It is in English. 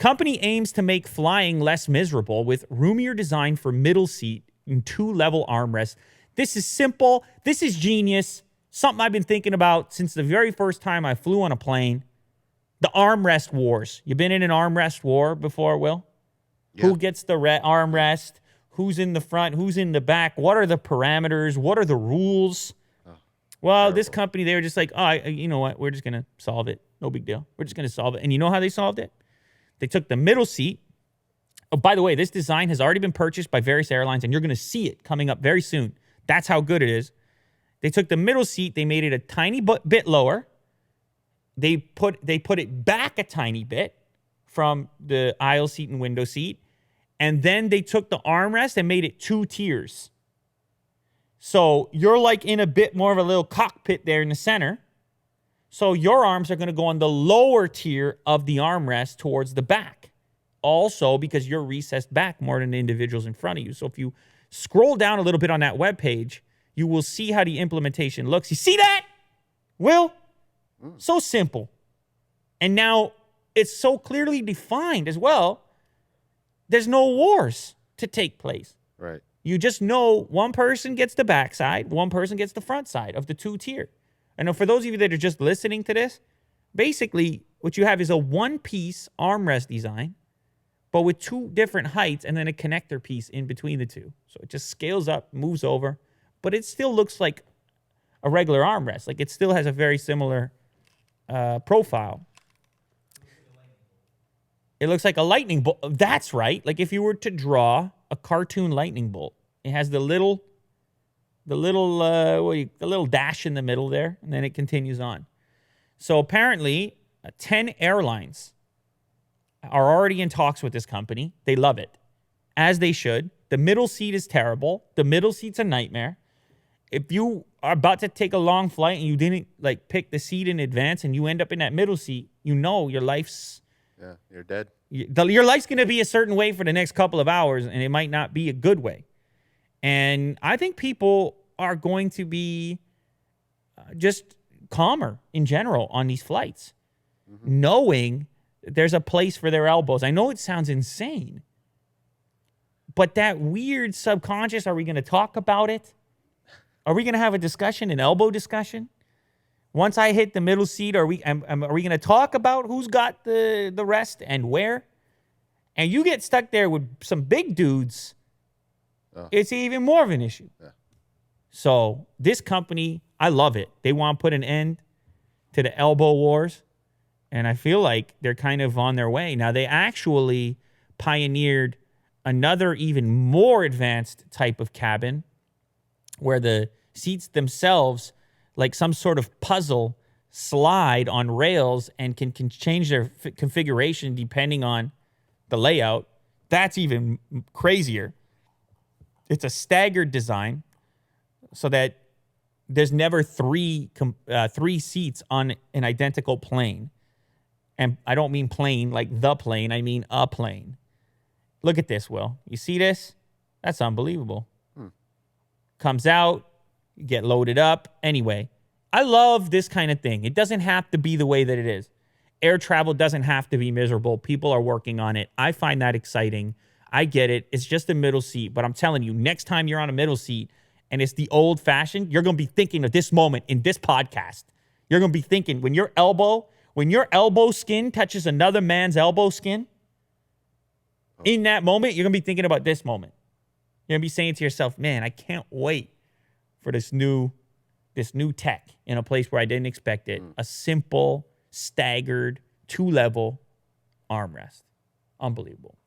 Company aims to make flying less miserable with roomier design for middle seat and 2-level armrest. This is simple. This is genius. Something I've been thinking about since the very first time I flew on a plane. The armrest wars. You been in an armrest war before, Will? Yeah. Who gets the armrest? Who's in the front? Who's in the back? What are the parameters? What are the rules? Well, terrible. This company, they were just like, oh, you know what? We're just going to solve it. No big deal. We're just going to solve it. And you know how they solved it? They took the middle seat. Oh, by the way, this design has already been purchased by various airlines, and you're going to see it coming up very soon. That's how good it is. They took the middle seat. They made it a tiny bit lower. They put it back a tiny bit from the aisle seat and window seat. And then they took the armrest and made it 2 tiers. So you're like in a bit more of a little cockpit there in the center. So your arms are going to go on the lower tier of the armrest towards the back. Also, because you're recessed back more than the individuals in front of you. So if you scroll down a little bit on that webpage, you will see how the implementation looks. You see that, Will? So simple. And now it's so clearly defined as well. There's no wars to take place. Right. You just know one person gets the back side, one person gets the front side of the 2-tier. And for those of you that are just listening to this, basically what you have is a one-piece armrest design, but with 2 different heights and then a connector piece in between the 2. So it just scales up, moves over, but it still looks like a regular armrest. Like it still has a very similar profile. It looks like a lightning bolt. That's right. Like if you were to draw a cartoon lightning bolt, it has the little dash in the middle there, and then it continues on. So apparently, 10 airlines are already in talks with this company. They love it, as they should. The middle seat is terrible. The middle seat's a nightmare. If you are about to take a long flight and you didn't like pick the seat in advance and you end up in that middle seat, you know your life's... Yeah, you're dead. Your life's going to be a certain way for the next couple of hours, and it might not be a good way. And I think people are going to be just calmer in general on these flights, knowing that there's a place for their elbows. I know it sounds insane, but that weird subconscious, are we going to talk about it? Are we going to have a discussion, an elbow discussion? Once I hit the middle seat, are we going to talk about who's got the rest and where? And you get stuck there with some big dudes, it's even more of an issue. Yeah. So this company, I love it. They want to put an end to the elbow wars, and I feel like they're kind of on their way. Now, they actually pioneered another even more advanced type of cabin where the seats themselves, like some sort of puzzle, slide on rails and can change their configuration depending on the layout. That's even crazier. It's a staggered design so that there's never three seats on an identical plane. And I don't mean plane like the plane. I mean a plane. Look at this, Will. You see this? That's unbelievable. Comes out, you get loaded up. Anyway, I love this kind of thing. It doesn't have to be the way that it is. Air travel doesn't have to be miserable. People are working on it. I find that exciting. I get it. It's just a middle seat. But I'm telling you, next time you're on a middle seat and it's the old-fashioned, you're going to be thinking of this moment in this podcast. You're going to be thinking when your elbow skin touches another man's elbow skin, in that moment, you're going to be thinking about this moment. You're going to be saying to yourself, man, I can't wait for this new tech in a place where I didn't expect it. A simple, staggered, 2-level armrest. Unbelievable.